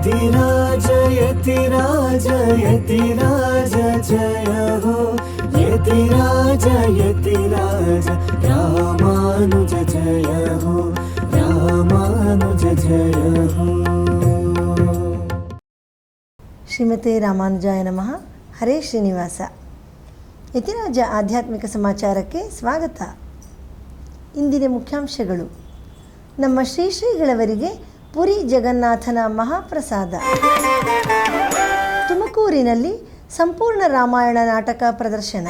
यतिराज यतिराज यतिराज जय हो यतिराज यतिराज रामानुज जय हो रामानुज जय हो। ಶ್ರೀಮತೆ ರಾಮಾನುಜಾಯ ನಮಃ. ಹರೇ ಶ್ರೀನಿವಾಸ. ಯತಿರಾಜ ಆಧ್ಯಾತ್ಮಿಕ ಸಮಾಚಾರಕ್ಕೆ ಸ್ವಾಗತ. ಇಂದಿನ ಮುಖ್ಯಾಂಶಗಳು: ನಮ್ಮ ಶ್ರೀಗಳವರಿಗೆ ಪುರಿ ಜಗನ್ನಾಥನ ಮಹಾಪ್ರಸಾದ, ತುಮಕೂರಿನಲ್ಲಿ ಸಂಪೂರ್ಣ ರಾಮಾಯಣ ನಾಟಕ ಪ್ರದರ್ಶನ,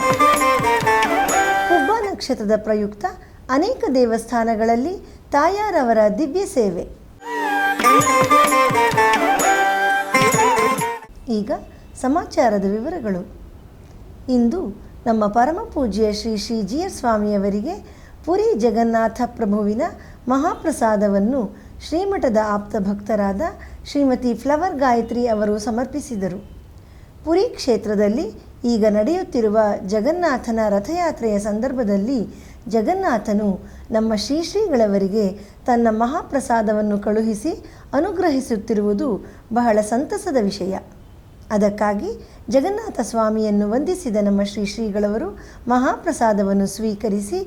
ಹುಬ್ಬ ನಕ್ಷತ್ರದ ಪ್ರಯುಕ್ತ ಅನೇಕ ದೇವಸ್ಥಾನಗಳಲ್ಲಿ ತಾಯಾರವರ ದಿವ್ಯ ಸೇವೆ. ಈಗ ಸಮಾಚಾರದ ವಿವರಗಳು. ಇಂದು ನಮ್ಮ ಪರಮ ಪೂಜ್ಯ ಶ್ರೀ ಜಿಯರ್ ಸ್ವಾಮಿಯವರಿಗೆ ಪುರಿ ಜಗನ್ನಾಥ ಪ್ರಭುವಿನ ಮಹಾಪ್ರಸಾದವನ್ನು ಶ್ರೀಮಠದ ಆಪ್ತ ಭಕ್ತರಾದ ಶ್ರೀಮತಿ ಫ್ಲವರ್ ಗಾಯತ್ರಿ ಅವರು ಸಮರ್ಪಿಸಿದರು. ಪುರಿ ಕ್ಷೇತ್ರದಲ್ಲಿ ಈಗ ನಡೆಯುತ್ತಿರುವ ಜಗನ್ನಾಥನ ರಥಯಾತ್ರೆಯ ಸಂದರ್ಭದಲ್ಲಿ ಜಗನ್ನಾಥನು ನಮ್ಮ ಶ್ರೀಗಳವರಿಗೆ ತನ್ನ ಮಹಾಪ್ರಸಾದವನ್ನು ಕಳುಹಿಸಿ ಅನುಗ್ರಹಿಸುತ್ತಿರುವುದು ಬಹಳ ಸಂತಸದ ವಿಷಯ. ಅದಕ್ಕಾಗಿ ಜಗನ್ನಾಥ ಸ್ವಾಮಿಯನ್ನು ವಂದಿಸಿದ ನಮ್ಮ ಶ್ರೀಗಳವರು ಮಹಾಪ್ರಸಾದವನ್ನು ಸ್ವೀಕರಿಸಿ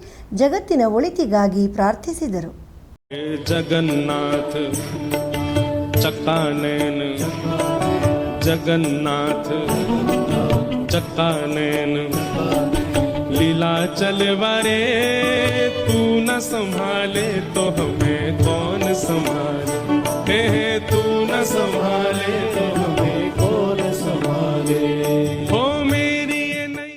ಜಗತ್ತಿನ ಒಳಿತಿಗಾಗಿ ಪ್ರಾರ್ಥಿಸಿದರು. ಜಗನ್ನಾಥ ಚಕ್ಕಾನೇನ ಜಗನ್ನಾಥ ಚಕ್ಕಾನೇನ ಲೀಲಾ ಚಲವಾರೆ ತೂ ನ ಸಂಭಾಲೆ ತೋ ಹಮೇ ಕೌನ್ ಸಂಭಾಲೆ ಹೇ ತೂ ನ ಸಂಭಾಲೆ ತೋ ಹಮೇ ಕೌನ್ ಸಂಭಾಲೆ ಹೋ ಮೇರಿ ನೈ.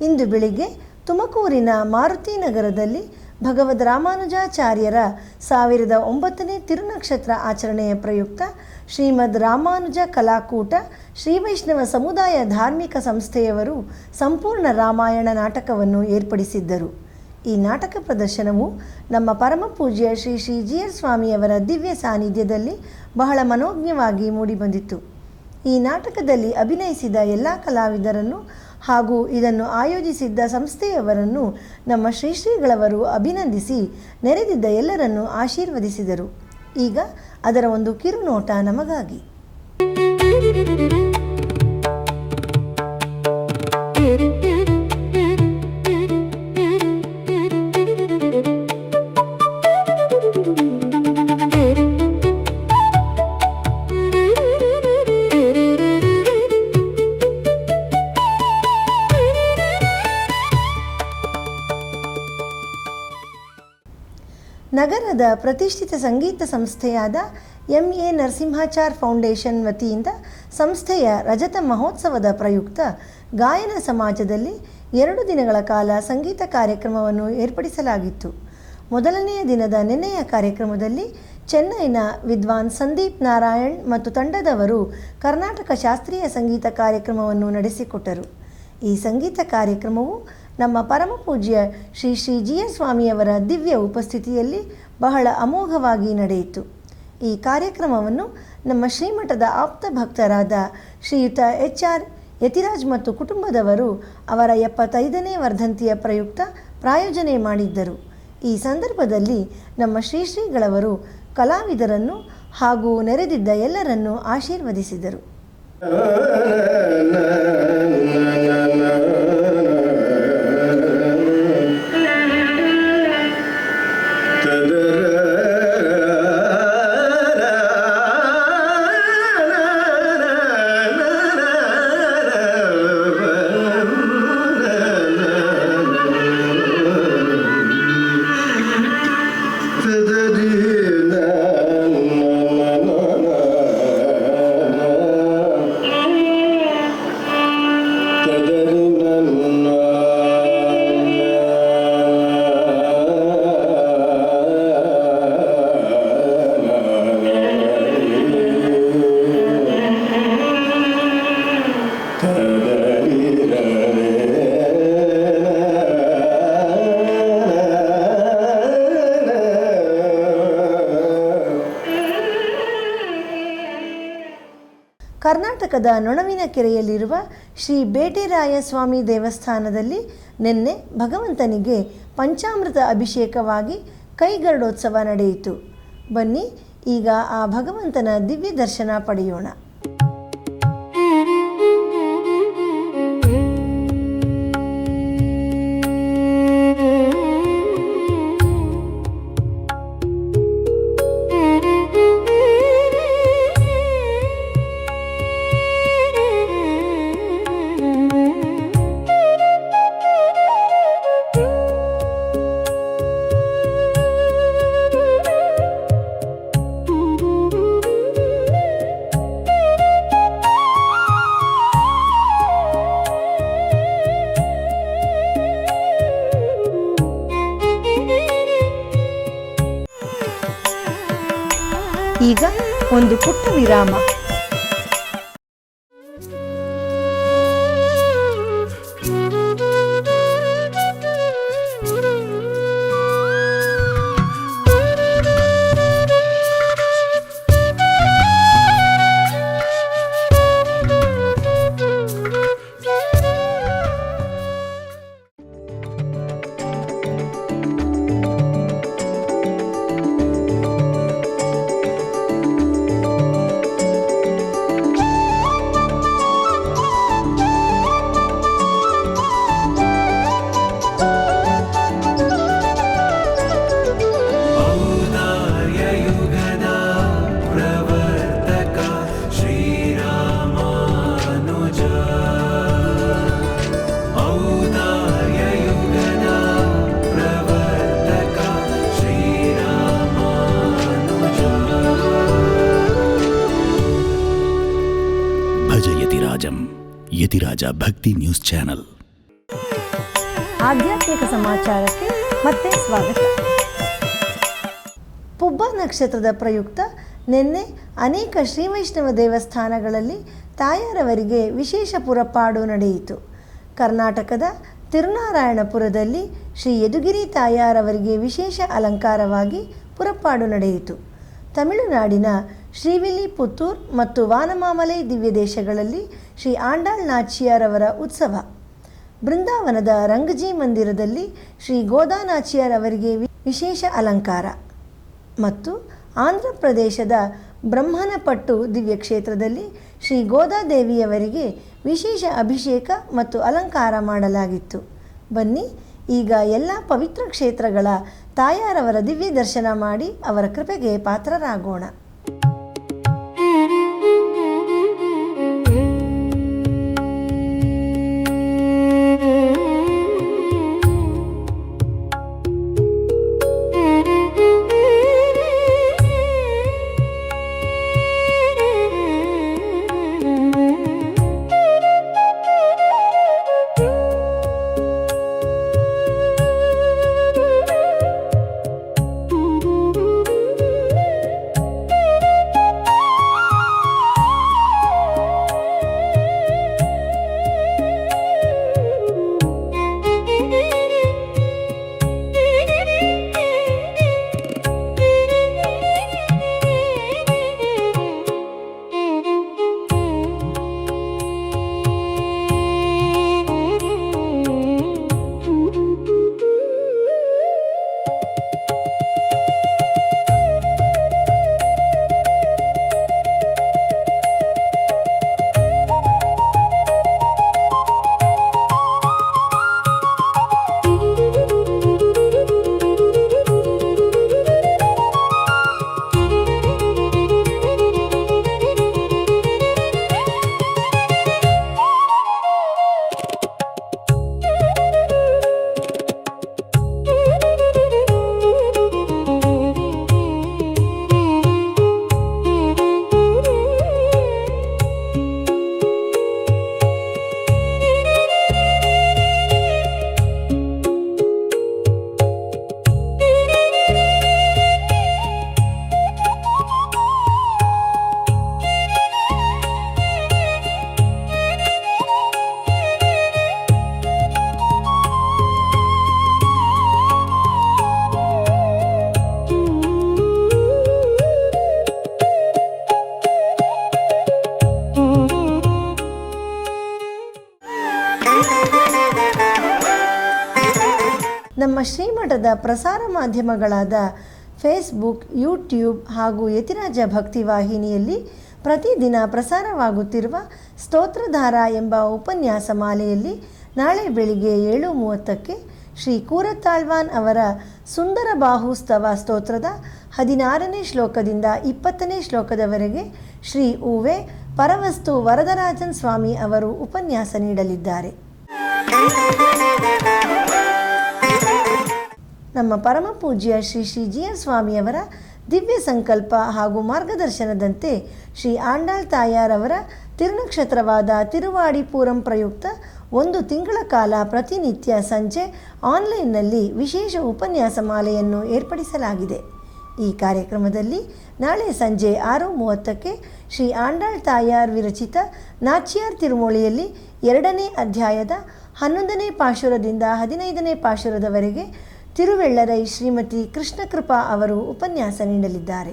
ಇಂದು ಬೆಳಿಗ್ಗೆ ತುಮಕೂರಿನ ಮಾರುತಿ ನಗರದಲ್ಲಿ ಭಗವದ್ ರಾಮಾನುಜಾಚಾರ್ಯರ 1009ನೇ ತಿರುನಕ್ಷತ್ರ ಆಚರಣೆಯ ಪ್ರಯುಕ್ತ ಶ್ರೀಮದ್ ರಾಮಾನುಜ ಕಲಾಕೂಟ ಶ್ರೀ ವೈಷ್ಣವ ಸಮುದಾಯ ಧಾರ್ಮಿಕ ಸಂಸ್ಥೆಯವರು ಸಂಪೂರ್ಣ ರಾಮಾಯಣ ನಾಟಕವನ್ನು ಏರ್ಪಡಿಸಿದ್ದರು. ಈ ನಾಟಕ ಪ್ರದರ್ಶನವು ನಮ್ಮ ಪರಮ ಪೂಜ್ಯ ಶ್ರೀ ಜಿಯರ್ ಸ್ವಾಮಿಯವರ ದಿವ್ಯ ಸಾನ್ನಿಧ್ಯದಲ್ಲಿ ಬಹಳ ಮನೋಜ್ಞವಾಗಿ ಮೂಡಿಬಂದಿತು. ಈ ನಾಟಕದಲ್ಲಿ ಅಭಿನಯಿಸಿದ ಎಲ್ಲ ಕಲಾವಿದರನ್ನು ಹಾಗೂ ಇದನ್ನು ಆಯೋಜಿಸಿದ್ದ ಸಂಸ್ಥೆಯವರನ್ನು ನಮ್ಮ ಶ್ರೀಗಳವರು ಅಭಿನಂದಿಸಿ ನೆರೆದಿದ್ದ ಎಲ್ಲರನ್ನೂ ಆಶೀರ್ವದಿಸಿದರು. ಈಗ ಅದರ ಒಂದು ಕಿರುನೋಟ ನಮಗಾಗಿ. ನಗರದ ಪ್ರತಿಷ್ಠಿತ ಸಂಗೀತ ಸಂಸ್ಥೆಯಾದ MA ನರಸಿಂಹಾಚಾರ್ ಫೌಂಡೇಶನ್ ವತಿಯಿಂದ ಸಂಸ್ಥೆಯ ರಜತ ಮಹೋತ್ಸವದ ಪ್ರಯುಕ್ತ ಗಾಯನ ಸಮಾಜದಲ್ಲಿ 2 ದಿನಗಳ ಕಾಲ ಸಂಗೀತ ಕಾರ್ಯಕ್ರಮವನ್ನು ಏರ್ಪಡಿಸಲಾಗಿತ್ತು. ಮೊದಲನೆಯ ದಿನದ ನಿನ್ನೆಯ ಕಾರ್ಯಕ್ರಮದಲ್ಲಿ ಚೆನ್ನೈನ ವಿದ್ವಾನ್ ಸಂದೀಪ್ ನಾರಾಯಣ್ ಮತ್ತು ತಂಡದವರು ಕರ್ನಾಟಕ ಶಾಸ್ತ್ರೀಯ ಸಂಗೀತ ಕಾರ್ಯಕ್ರಮವನ್ನು ನಡೆಸಿಕೊಟ್ಟರು. ಈ ಸಂಗೀತ ಕಾರ್ಯಕ್ರಮವು ನಮ್ಮ ಪರಮ ಪೂಜ್ಯ ಶ್ರೀ ಜಿಯರ್ ಸ್ವಾಮಿಯವರ ದಿವ್ಯ ಉಪಸ್ಥಿತಿಯಲ್ಲಿ ಬಹಳ ಅಮೋಘವಾಗಿ ನಡೆಯಿತು. ಈ ಕಾರ್ಯಕ್ರಮವನ್ನು ನಮ್ಮ ಶ್ರೀಮಠದ ಆಪ್ತ ಭಕ್ತರಾದ ಶ್ರೀಯುತ HR ಯತಿರಾಜ್ ಮತ್ತು ಕುಟುಂಬದವರು ಅವರ 75ನೇ ವರ್ಧಂತಿಯ ಪ್ರಯುಕ್ತ ಪ್ರಾಯೋಜನೆ ಮಾಡಿದ್ದರು. ಈ ಸಂದರ್ಭದಲ್ಲಿ ನಮ್ಮ ಶ್ರೀಗಳವರು ಕಲಾವಿದರನ್ನು ಹಾಗೂ ನೆರೆದಿದ್ದ ಎಲ್ಲರನ್ನೂ ಆಶೀರ್ವದಿಸಿದರು. ಕರ್ನಾಟಕದ ನೊಣವಿನಕೆರೆಯಲ್ಲಿರುವ ಶ್ರೀ ಬೇಟೆರಾಯ ಸ್ವಾಮಿ ದೇವಸ್ಥಾನದಲ್ಲಿ ನಿನ್ನೆ ಭಗವಂತನಿಗೆ ಪಂಚಾಮೃತ ಅಭಿಷೇಕವಾಗಿ ಕೈಗರುಡೋತ್ಸವ ನಡೆಯಿತು. ಬನ್ನಿ ಈಗ ಆ ಭಗವಂತನ ದಿವ್ಯ ದರ್ಶನ ಪಡೆಯೋಣ. ಈಗ ಒಂದು ಪುಟ್ಟ ವಿರಾಮ. ಯತಿರಾಜ ಭಕ್ತಿ ನ್ಯೂಸ್ ಚಾನೆಲ್. ಆಧ್ಯಾತ್ಮಿಕ ಸಮಾಚಾರಕ್ಕೆ ಮತ್ತೆ ಸ್ವಾಗತ. ಪುಬ್ಬ ನಕ್ಷತ್ರದ ಪ್ರಯುಕ್ತ ನಿನ್ನೆ ಅನೇಕ ಶ್ರೀವೈಷ್ಣವ ದೇವಸ್ಥಾನಗಳಲ್ಲಿ ತಾಯಾರವರಿಗೆ ವಿಶೇಷ ಪುರಪಾಡು ನಡೆಯಿತು. ಕರ್ನಾಟಕದ ತಿರುನಾರಾಯಣಪುರದಲ್ಲಿ ಶ್ರೀ ಯದುಗಿರಿ ತಾಯಾರವರಿಗೆ ವಿಶೇಷ ಅಲಂಕಾರವಾಗಿ ಪುರಪಾಡು ನಡೆಯಿತು. ತಮಿಳುನಾಡಿನ ಶ್ರೀವಿಲ್ಲಿಪುತ್ತೂರ್ ಮತ್ತು ವಾನಮಾಮಲೈ ದಿವ್ಯ ದೇಶಗಳಲ್ಲಿ ಶ್ರೀ ಆಂಡಾಳ್ ನಾಚಿಯಾರವರ ಉತ್ಸವ. ಬೃಂದಾವನದ ರಂಗಜಿ ಮಂದಿರದಲ್ಲಿ ಶ್ರೀ ಗೋದಾನಾಚಿಯಾರ್ ಅವರಿಗೆ ವಿಶೇಷ ಅಲಂಕಾರ ಮತ್ತು ಆಂಧ್ರ ಪ್ರದೇಶದ ಬ್ರಹ್ಮನಪಟ್ಟು ದಿವ್ಯಕ್ಷೇತ್ರದಲ್ಲಿ ಶ್ರೀ ಗೋದಾದೇವಿಯವರಿಗೆ ವಿಶೇಷ ಅಭಿಷೇಕ ಮತ್ತು ಅಲಂಕಾರ ಮಾಡಲಾಗಿತ್ತು. ಬನ್ನಿ ಈಗ ಎಲ್ಲ ಪವಿತ್ರ ಕ್ಷೇತ್ರಗಳ ತಾಯಾರವರ ದಿವ್ಯ ದರ್ಶನ ಮಾಡಿ ಅವರ ಕೃಪೆಗೆ ಪಾತ್ರರಾಗೋಣ. ಶ್ರೀಮಠದ ಪ್ರಸಾರ ಮಾಧ್ಯಮಗಳಾದ ಫೇಸ್ಬುಕ್, ಯೂಟ್ಯೂಬ್ ಹಾಗೂ ಯತಿರಾಜ ಭಕ್ತಿ ವಾಹಿನಿಯಲ್ಲಿ ಪ್ರತಿದಿನ ಪ್ರಸಾರವಾಗುತ್ತಿರುವ ಸ್ತೋತ್ರಧಾರ ಎಂಬ ಉಪನ್ಯಾಸ ಮಾಲೆಯಲ್ಲಿ ನಾಳೆ ಬೆಳಿಗ್ಗೆ 7:30ಕ್ಕೆ ಶ್ರೀ ಕೂರತ್ತಾಳ್ವಾನ್ ಅವರ ಸುಂದರ ಬಾಹುಸ್ತವ ಸ್ತೋತ್ರದ 16ನೇ ಶ್ಲೋಕದಿಂದ 20ನೇ ಶ್ಲೋಕದವರೆಗೆ ಶ್ರೀ ಉವೆ ಪರವಸ್ತು ವರದರಾಜನ್ ಸ್ವಾಮಿ ಅವರು ಉಪನ್ಯಾಸ ನೀಡಲಿದ್ದಾರೆ. ನಮ್ಮ ಪರಮ ಪೂಜ್ಯ ಶ್ರೀ ಶ್ರೀ ಜಿ.ಆರ್. ಸ್ವಾಮಿಯವರ ದಿವ್ಯ ಸಂಕಲ್ಪ ಹಾಗೂ ಮಾರ್ಗದರ್ಶನದಂತೆ ಶ್ರೀ ಆಂಡಾಳ್ ತಾಯಾರ್ ಅವರ ತಿರುನಕ್ಷತ್ರವಾದ ತಿರುವಾಡಿ ಪೂರಂ ಪ್ರಯುಕ್ತ 1 ತಿಂಗಳ ಕಾಲ ಪ್ರತಿನಿತ್ಯ ಸಂಜೆ ಆನ್ಲೈನ್ನಲ್ಲಿ ವಿಶೇಷ ಉಪನ್ಯಾಸ ಮಾಲೆಯನ್ನು ಏರ್ಪಡಿಸಲಾಗಿದೆ. ಈ ಕಾರ್ಯಕ್ರಮದಲ್ಲಿ ನಾಳೆ ಸಂಜೆ 6:30ಕ್ಕೆ ಶ್ರೀ ಆಂಡಾಳ್ ತಾಯಾರ್ ವಿರಚಿತ ನಾಚ್ಯಾರ್ ತಿರುಮೊಳಿಯಲ್ಲಿ 2ನೇ ಅಧ್ಯಾಯದ 11ನೇ ಪಾಶುರದಿಂದ 15ನೇ ಪಾಶುರದವರೆಗೆ ತಿರುವೆಳ್ಳರೈ ಶ್ರೀಮತಿ ಕೃಷ್ಣಕೃಪಾ ಅವರು ಉಪನ್ಯಾಸ ನೀಡಲಿದ್ದಾರೆ.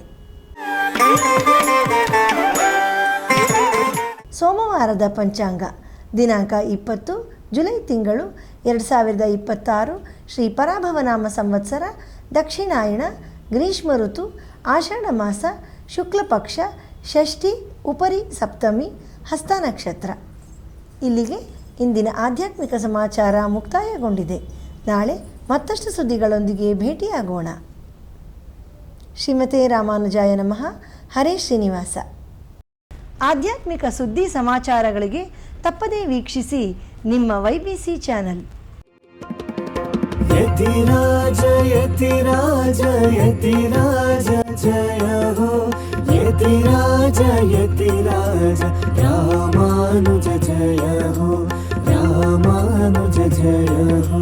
ಸೋಮವಾರದ ಪಂಚಾಂಗ ದಿನಾಂಕ 20 ಜುಲೈ ತಿಂಗಳು 2026 ಶ್ರೀ ಪರಾಭವನಾಮ ಸಂವತ್ಸರ ದಕ್ಷಿಣಾಯಣ ಗ್ರೀಷ್ಮ ಋತು ಆಷಾಢ ಮಾಸ ಶುಕ್ಲ ಪಕ್ಷ ಷಷ್ಠಿ ಉಪರಿ ಸಪ್ತಮಿ ಹಸ್ತ ನಕ್ಷತ್ರ. ಇಲ್ಲಿಗೆ ಇಂದಿನ ಆಧ್ಯಾತ್ಮಿಕ ಸಮಾಚಾರ ಮುಕ್ತಾಯಗೊಂಡಿದೆ. ನಾಳೆ ಮತ್ತಷ್ಟು ಸುದ್ದಿಗಳೊಂದಿಗೆ ಭೇಟಿಯಾಗೋಣ. ಶ್ರೀಮತೆ ರಾಮಾನುಜಾಯ ನಮಃ. ಹರೇ ಶ್ರೀನಿವಾಸ. ಆಧ್ಯಾತ್ಮಿಕ ಸುದ್ದಿ ಸಮಾಚಾರಗಳಿಗೆ ತಪ್ಪದೇ ವೀಕ್ಷಿಸಿ ನಿಮ್ಮ YBC ಚಾನಲ್. ಯತಿರಾಜ ಯತಿರಾಜ ಯತಿರಾಜ ಜಯ ಹೋ ಯತಿರಾಜ ಯತಿರಾಜ ರಾಮಾನುಜ ಜಯ ಹೋ ರಾಮಾನುಜ ಜಯ ಹೋ.